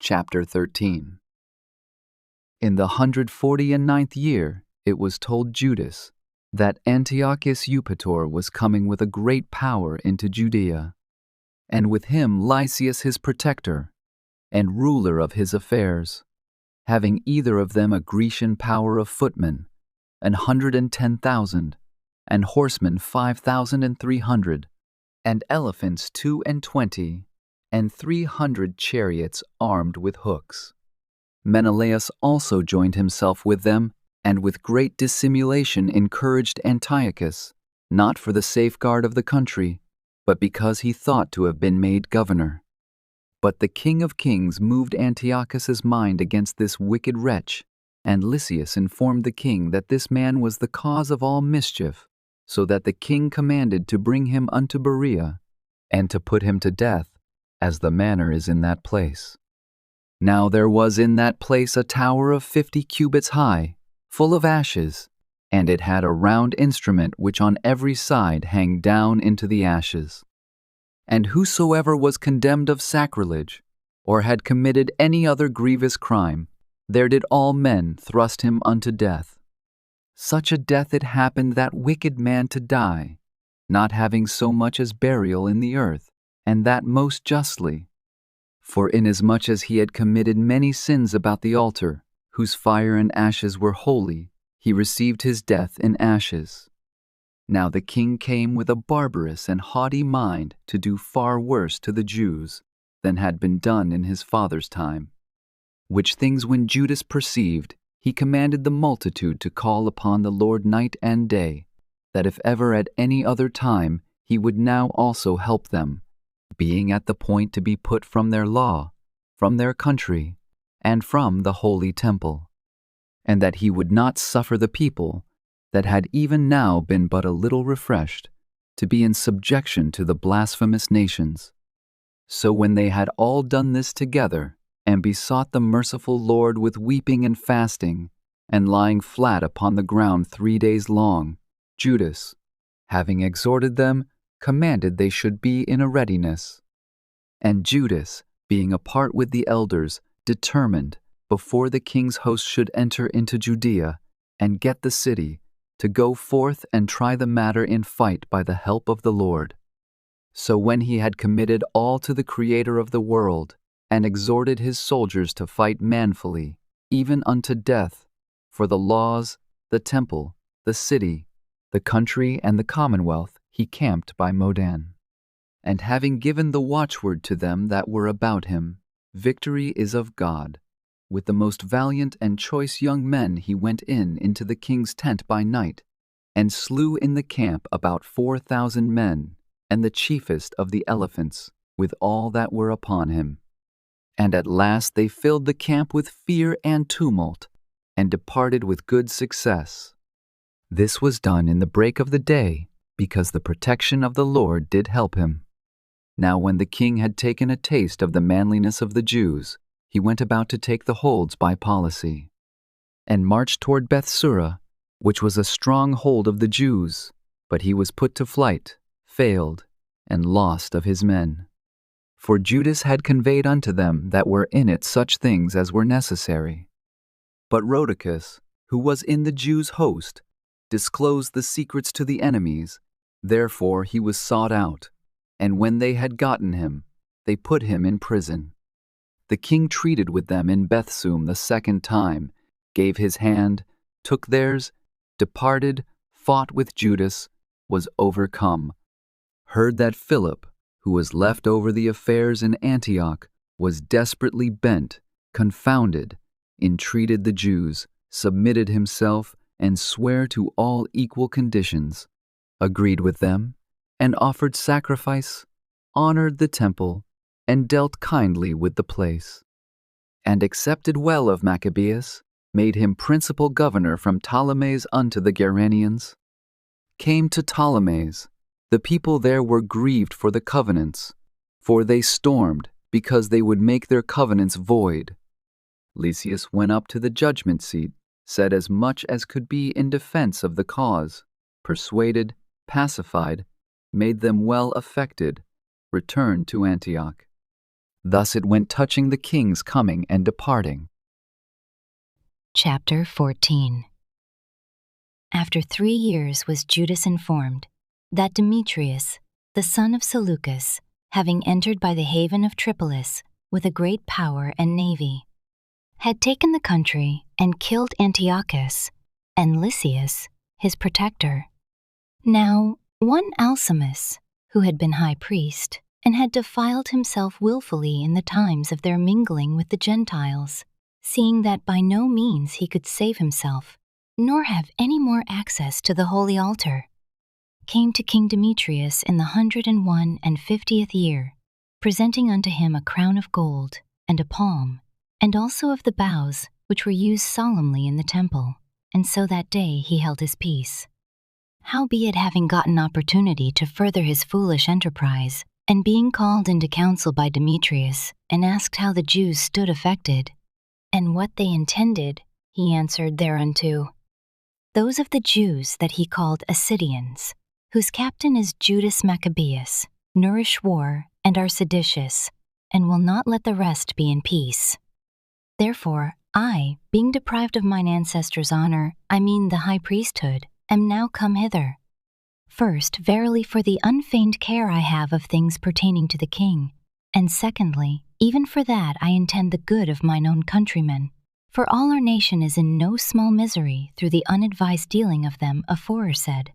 Chapter 13. In the 149th year, it was told Judas that Antiochus Eupator was coming with a great power into Judea, and with him Lysias his protector, and ruler of his affairs, having either of them a Grecian power of footmen, 110,000, and horsemen 5,300, and elephants 22, and 300 chariots armed with hooks. Menelaus also joined himself with them, and with great dissimulation encouraged Antiochus, not for the safeguard of the country, but because he thought to have been made governor. But the King of Kings moved Antiochus's mind against this wicked wretch, and Lysias informed the king that this man was the cause of all mischief, so that the king commanded to bring him unto Berea, and to put him to death, as the manner is in that place. Now there was in that place a tower of 50 cubits high, full of ashes, and it had a round instrument which on every side hang down into the ashes. And whosoever was condemned of sacrilege, or had committed any other grievous crime, there did all men thrust him unto death. Such a death it happened that wicked man to die, not having so much as burial in the earth, and that most justly. For inasmuch as he had committed many sins about the altar, whose fire and ashes were holy, he received his death in ashes. Now the king came with a barbarous and haughty mind to do far worse to the Jews than had been done in his father's time. Which things when Judas perceived, he commanded the multitude to call upon the Lord night and day, that if ever at any other time he would now also help them, being at the point to be put from their law, from their country, and from the holy temple, and that he would not suffer the people, that had even now been but a little refreshed, to be in subjection to the blasphemous nations. So when they had all done this together, and besought the merciful Lord with weeping and fasting, and lying flat upon the ground 3 days long, Judas, having exhorted them, commanded they should be in a readiness. And Judas, being apart with the elders, determined, before the king's host should enter into Judea, and get the city, to go forth and try the matter in fight by the help of the Lord. So when he had committed all to the Creator of the world, and exhorted his soldiers to fight manfully, even unto death, for the laws, the temple, the city, the country, and the commonwealth, he camped by Modan. And having given the watchword to them that were about him, victory is of God, with the most valiant and choice young men he went into the king's tent by night, and slew in the camp about 4,000 men, and the chiefest of the elephants, with all that were upon him. And at last they filled the camp with fear and tumult, and departed with good success. This was done in the break of the day, because the protection of the Lord did help him. Now when the king had taken a taste of the manliness of the Jews, he went about to take the holds by policy, and marched toward Bethsura, which was a strong hold of the Jews, but he was put to flight, failed, and lost of his men. For Judas had conveyed unto them that were in it such things as were necessary. But Rhodicus, who was in the Jews' host, disclosed the secrets to the enemies, therefore he was sought out, and when they had gotten him, they put him in prison. The king treated with them in Bethsum the second time, gave his hand, took theirs, departed, fought with Judas, was overcome, heard that Philip, who was left over the affairs in Antioch, was desperately bent, confounded, entreated the Jews, submitted himself, and sware to all equal conditions, agreed with them, and offered sacrifice, honored the temple, and dealt kindly with the place, and accepted well of Maccabeus, made him principal governor from Ptolemais unto the Geranians. Came to Ptolemais, the people there were grieved for the covenants, for they stormed, because they would make their covenants void. Lysias went up to the judgment seat, said as much as could be in defense of the cause, persuaded, pacified, made them well affected, returned to Antioch. Thus it went touching the king's coming and departing. Chapter 14. After 3 years was Judas informed that Demetrius, the son of Seleucus, having entered by the haven of Tripolis with a great power and navy, had taken the country and killed Antiochus and Lysias, his protector. Now, one Alcimus, who had been high priest, and had defiled himself willfully in the times of their mingling with the Gentiles, seeing that by no means he could save himself, nor have any more access to the holy altar, came to King Demetrius in the 150th year, presenting unto him a crown of gold and a palm, and also of the boughs which were used solemnly in the temple, and so that day he held his peace. Howbeit, having gotten opportunity to further his foolish enterprise, and being called into council by Demetrius, and asked how the Jews stood affected, and what they intended, he answered thereunto, those of the Jews that he called Assyrians, whose captain is Judas Maccabeus, nourish war, and are seditious, and will not let the rest be in peace. Therefore, I, being deprived of mine ancestors' honor, I mean the high priesthood, am now come hither. First, verily for the unfeigned care I have of things pertaining to the king, and secondly, even for that I intend the good of mine own countrymen, for all our nation is in no small misery through the unadvised dealing of them aforesaid.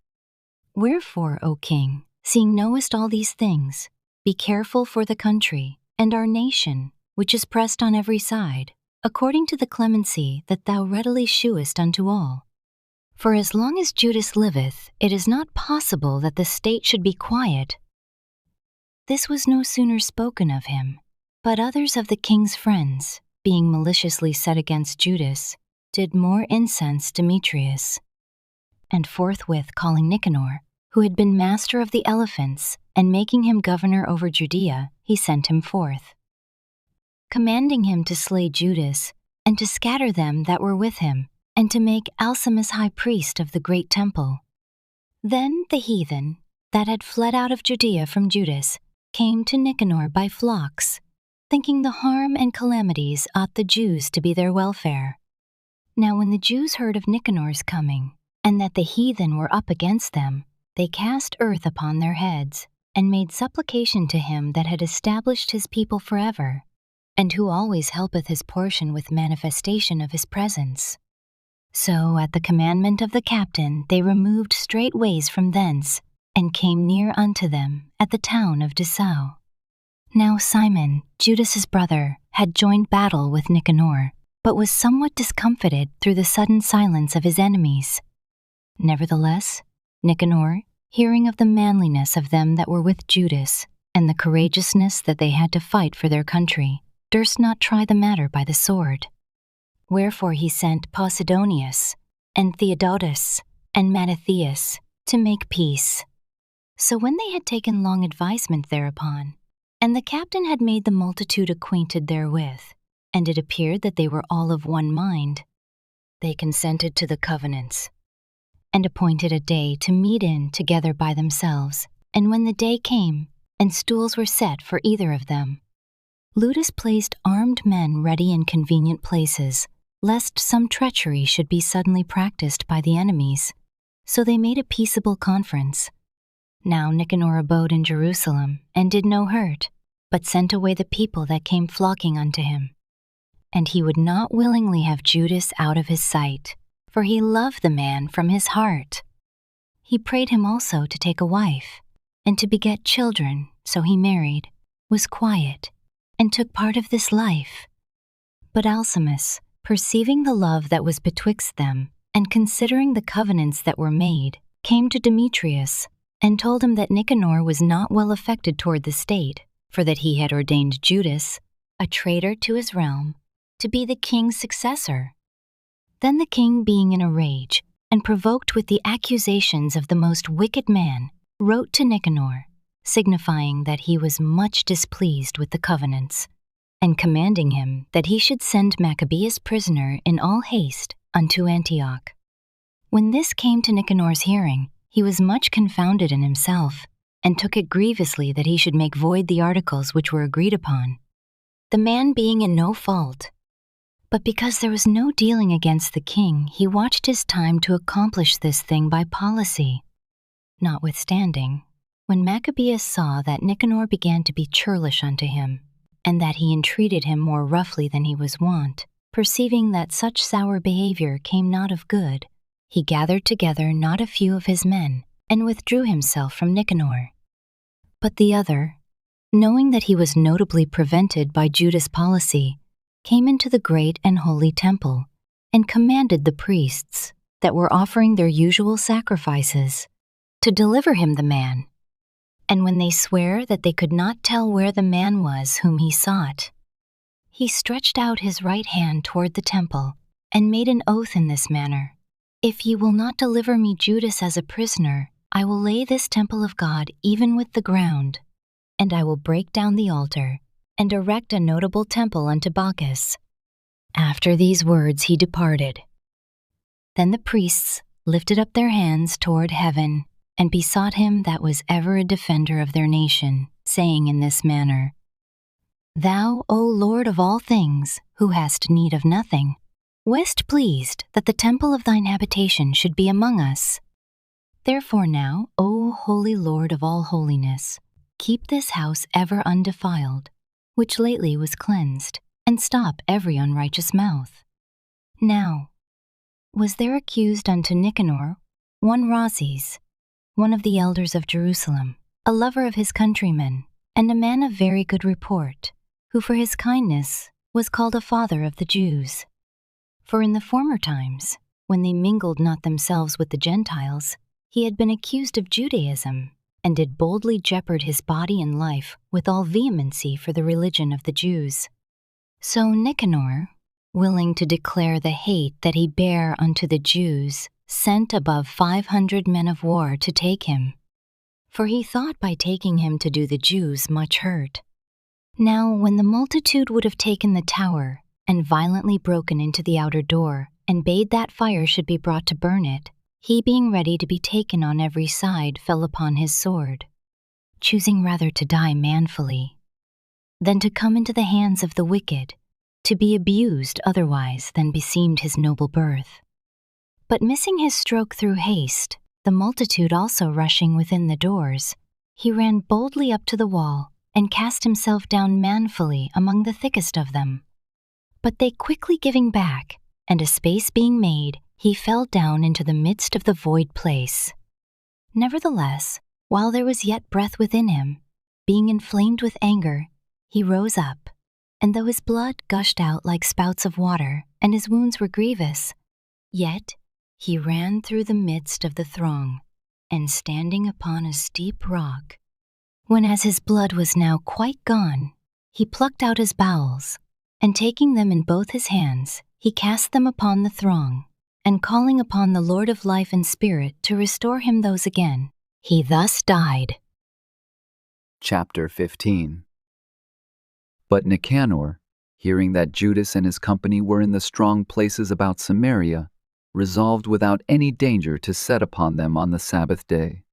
Wherefore, O king, seeing knowest all these things, be careful for the country and our nation, which is pressed on every side, according to the clemency that thou readily shewest unto all. For as long as Judas liveth, it is not possible that the state should be quiet. This was no sooner spoken of him, but others of the king's friends, being maliciously set against Judas, did more incense Demetrius. And forthwith calling Nicanor, who had been master of the elephants, and making him governor over Judea, he sent him forth, commanding him to slay Judas, and to scatter them that were with him, and to make Alcimus high priest of the great temple. Then the heathen, that had fled out of Judea from Judas, came to Nicanor by flocks, thinking the harm and calamities ought the Jews to be their welfare. Now when the Jews heard of Nicanor's coming, and that the heathen were up against them, they cast earth upon their heads, and made supplication to him that had established his people forever, and who always helpeth his portion with manifestation of his presence. So at the commandment of the captain they removed straightways from thence, and came near unto them at the town of Dessau. Now Simon, Judas's brother, had joined battle with Nicanor, but was somewhat discomfited through the sudden silence of his enemies. Nevertheless, Nicanor, hearing of the manliness of them that were with Judas, and the courageousness that they had to fight for their country, durst not try the matter by the sword. Wherefore he sent Posidonius, and Theodotus, and Mattathias, to make peace. So when they had taken long advisement thereupon, and the captain had made the multitude acquainted therewith, and it appeared that they were all of one mind, they consented to the covenants, and appointed a day to meet in together by themselves. And when the day came, and stools were set for either of them, Judas placed armed men ready in convenient places, lest some treachery should be suddenly practiced by the enemies. So they made a peaceable conference. Now Nicanor abode in Jerusalem, and did no hurt, but sent away the people that came flocking unto him. And he would not willingly have Judas out of his sight, for he loved the man from his heart. He prayed him also to take a wife, and to beget children, so he married, was quiet, and took part of this life. But Alcimus, perceiving the love that was betwixt them, and considering the covenants that were made, came to Demetrius, and told him that Nicanor was not well affected toward the state, for that he had ordained Judas, a traitor to his realm, to be the king's successor. Then the king, being in a rage, and provoked with the accusations of the most wicked man, wrote to Nicanor, signifying that he was much displeased with the covenants, and commanding him that he should send Maccabeus prisoner in all haste unto Antioch. When this came to Nicanor's hearing, he was much confounded in himself, and took it grievously that he should make void the articles which were agreed upon. the man being in no fault. But because there was no dealing against the king, he watched his time to accomplish this thing by policy. Notwithstanding, when Maccabeus saw that Nicanor began to be churlish unto him, and that he entreated him more roughly than he was wont, perceiving that such sour behavior came not of good, he gathered together not a few of his men, and withdrew himself from Nicanor. But the other, knowing that he was notably prevented by Judas' policy, came into the great and holy temple, and commanded the priests that were offering their usual sacrifices to deliver him the man. And when they sware that they could not tell where the man was whom he sought, he stretched out his right hand toward the temple, and made an oath in this manner: If ye will not deliver me Judas as a prisoner, I will lay this temple of God even with the ground, and I will break down the altar, and erect a notable temple unto Bacchus. After these words he departed. Then the priests lifted up their hands toward heaven, and besought him that was ever a defender of their nation, saying in this manner: Thou, O Lord of all things, who hast need of nothing, wast pleased that the temple of thine habitation should be among us. Therefore now, O holy Lord of all holiness, keep this house ever undefiled, which lately was cleansed, and stop every unrighteous mouth. Now, was there accused unto Nicanor one Rhazes, one of the elders of Jerusalem, a lover of his countrymen, and a man of very good report, who for his kindness was called a father of the Jews. For in the former times, when they mingled not themselves with the Gentiles, he had been accused of Judaism, and did boldly jeopard his body and life with all vehemency for the religion of the Jews. So Nicanor, willing to declare the hate that he bare unto the Jews, sent above 500 men of war to take him, for he thought by taking him to do the Jews much hurt. Now when the multitude would have taken the tower, and violently broken into the outer door, and bade that fire should be brought to burn it, he being ready to be taken on every side fell upon his sword, choosing rather to die manfully, than to come into the hands of the wicked, to be abused otherwise than beseemed his noble birth. But missing his stroke through haste, the multitude also rushing within the doors, he ran boldly up to the wall, and cast himself down manfully among the thickest of them. But they quickly giving back, and a space being made, he fell down into the midst of the void place. Nevertheless, while there was yet breath within him, being inflamed with anger, he rose up, and though his blood gushed out like spouts of water, and his wounds were grievous, yet he ran through the midst of the throng, and standing upon a steep rock, when as his blood was now quite gone, he plucked out his bowels, and taking them in both his hands, he cast them upon the throng, and calling upon the Lord of life and spirit to restore him those again, he thus died. Chapter 15. But Nicanor, hearing that Judas and his company were in the strong places about Samaria, resolved without any danger to set upon them on the Sabbath day.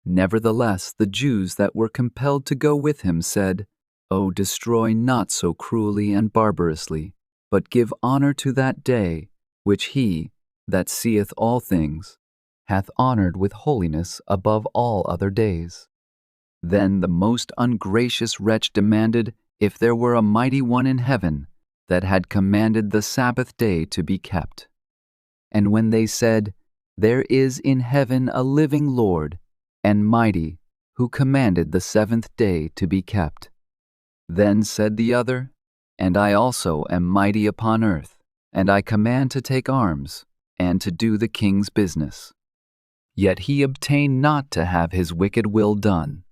Nevertheless, the Jews that were compelled to go with him said, O destroy not so cruelly and barbarously, but give honor to that day, which he, that seeth all things, hath honored with holiness above all other days. Then the most ungracious wretch demanded if there were a mighty one in heaven that had commanded the Sabbath day to be kept. And when they said, There is in heaven a living Lord, and mighty, who commanded the seventh day to be kept. Then said the other, And I also am mighty upon earth, and I command to take arms, and to do the king's business. Yet he obtained not to have his wicked will done.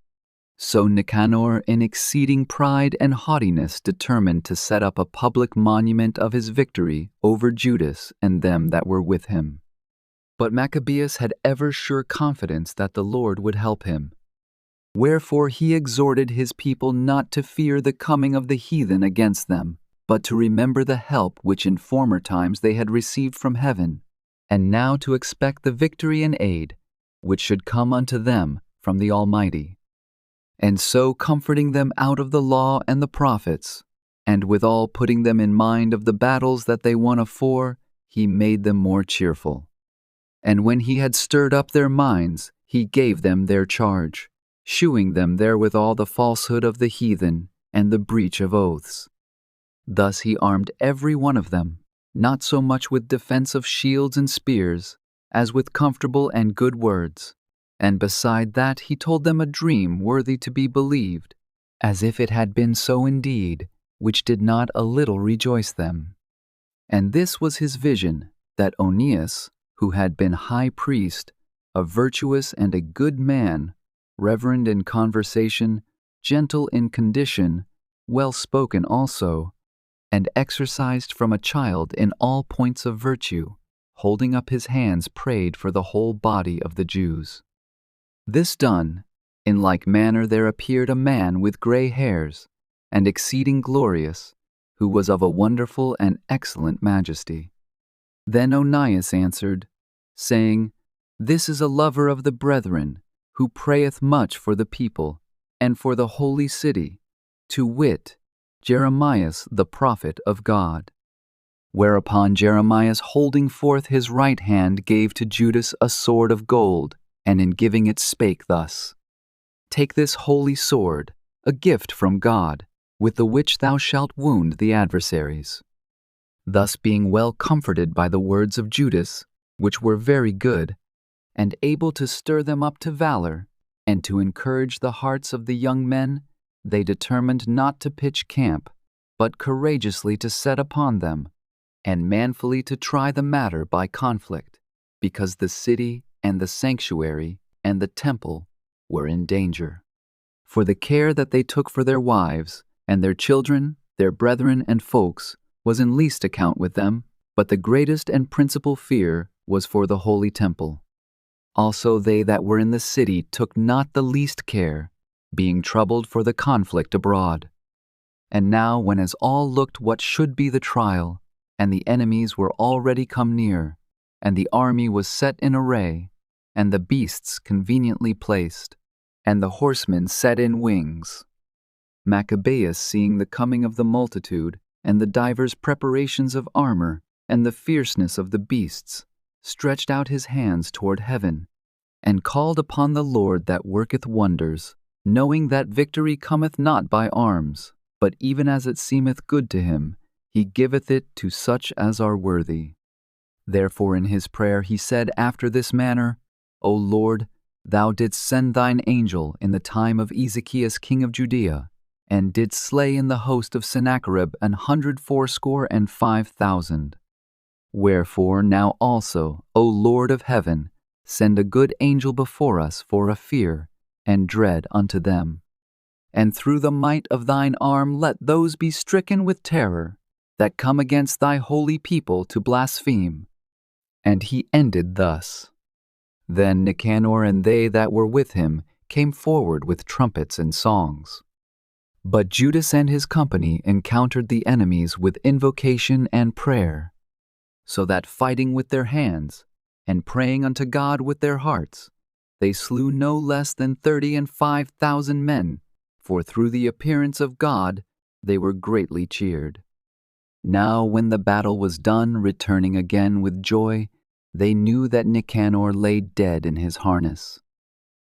So Nicanor, in exceeding pride and haughtiness, determined to set up a public monument of his victory over Judas and them that were with him. But Maccabeus had ever sure confidence that the Lord would help him. Wherefore he exhorted his people not to fear the coming of the heathen against them, but to remember the help which in former times they had received from heaven, and now to expect the victory and aid which should come unto them from the Almighty. And so comforting them out of the law and the prophets, and withal putting them in mind of the battles that they won afore, he made them more cheerful. And when he had stirred up their minds, he gave them their charge, shewing them therewithal the falsehood of the heathen and the breach of oaths. Thus he armed every one of them, not so much with defense of shields and spears, as with comfortable and good words. And beside that he told them a dream worthy to be believed, as if it had been so indeed, which did not a little rejoice them. And this was his vision, that Onias, who had been high priest, a virtuous and a good man, reverend in conversation, gentle in condition, well spoken also, and exercised from a child in all points of virtue, holding up his hands prayed for the whole body of the Jews. This done, in like manner there appeared a man with grey hairs, and exceeding glorious, who was of a wonderful and excellent majesty. Then Onias answered, saying, This is a lover of the brethren, who prayeth much for the people, and for the holy city, to wit, Jeremias the prophet of God. Whereupon Jeremias, holding forth his right hand, gave to Judas a sword of gold, and in giving it spake thus, Take this holy sword, a gift from God, with the which thou shalt wound the adversaries. Thus being well comforted by the words of Judas, which were very good, and able to stir them up to valor, and to encourage the hearts of the young men, they determined not to pitch camp, but courageously to set upon them, and manfully to try the matter by conflict, because the city and the sanctuary and the temple were in danger. For the care that they took for their wives, and their children, their brethren and folks, was in least account with them, but the greatest and principal fear was for the holy temple. Also they that were in the city took not the least care, being troubled for the conflict abroad. And now, when as all looked what should be the trial, and the enemies were already come near, and the army was set in array, and the beasts conveniently placed, and the horsemen set in wings, Maccabeus, seeing the coming of the multitude, and the divers preparations of armor, and the fierceness of the beasts, stretched out his hands toward heaven, and called upon the Lord that worketh wonders, knowing that victory cometh not by arms, but even as it seemeth good to him, he giveth it to such as are worthy. Therefore in his prayer he said after this manner, O Lord, thou didst send thine angel in the time of Ezekias king of Judea, and didst slay in the host of Sennacherib 185,000. Wherefore now also, O Lord of heaven, send a good angel before us for a fear and dread unto them. And through the might of thine arm let those be stricken with terror that come against thy holy people to blaspheme. And he ended thus. Then Nicanor and they that were with him came forward with trumpets and songs. But Judas and his company encountered the enemies with invocation and prayer, so that fighting with their hands, and praying unto God with their hearts, they slew no less than 35,000 men, for through the appearance of God they were greatly cheered. Now when the battle was done, returning again with joy, they knew that Nicanor lay dead in his harness.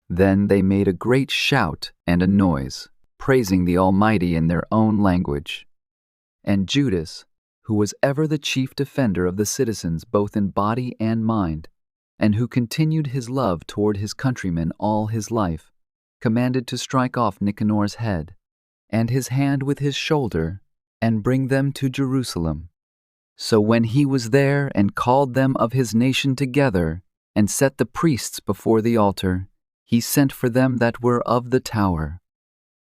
Then they made a great shout and a noise, praising the Almighty in their own language. And Judas, who was ever the chief defender of the citizens both in body and mind, and who continued his love toward his countrymen all his life, commanded to strike off Nicanor's head, and his hand with his shoulder, and bring them to Jerusalem. So when he was there and called them of his nation together, and set the priests before the altar, he sent for them that were of the tower,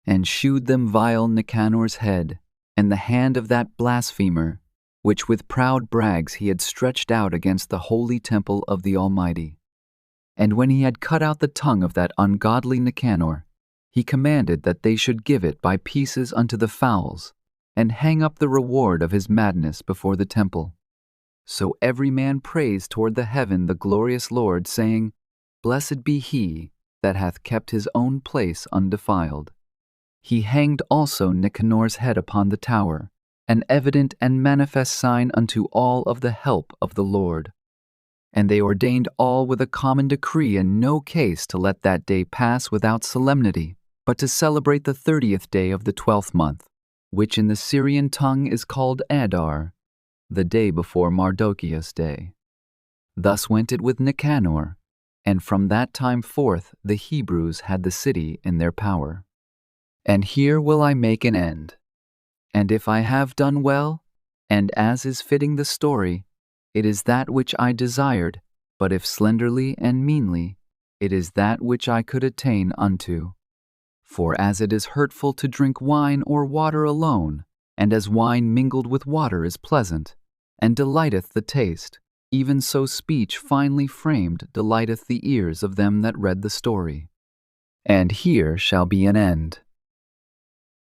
and shewed them vile Nicanor's head, and the hand of that blasphemer, which with proud brags he had stretched out against the holy temple of the Almighty. And when he had cut out the tongue of that ungodly Nicanor, he commanded that they should give it by pieces unto the fowls, and hang up the reward of his madness before the temple. So every man praised toward the heaven the glorious Lord, saying, Blessed be he that hath kept his own place undefiled. He hanged also Nicanor's head upon the tower, an evident and manifest sign unto all of the help of the Lord. And they ordained all with a common decree in no case to let that day pass without solemnity, but to celebrate the 30th day of the 12th month, which in the Syrian tongue is called Adar, the day before Mardocheus' day. Thus went it with Nicanor, and from that time forth the Hebrews had the city in their power. And here will I make an end. And if I have done well, and as is fitting the story, it is that which I desired, but if slenderly and meanly, it is that which I could attain unto. For as it is hurtful to drink wine or water alone, and as wine mingled with water is pleasant, and delighteth the taste, even so speech finely framed delighteth the ears of them that read the story. And here shall be an end.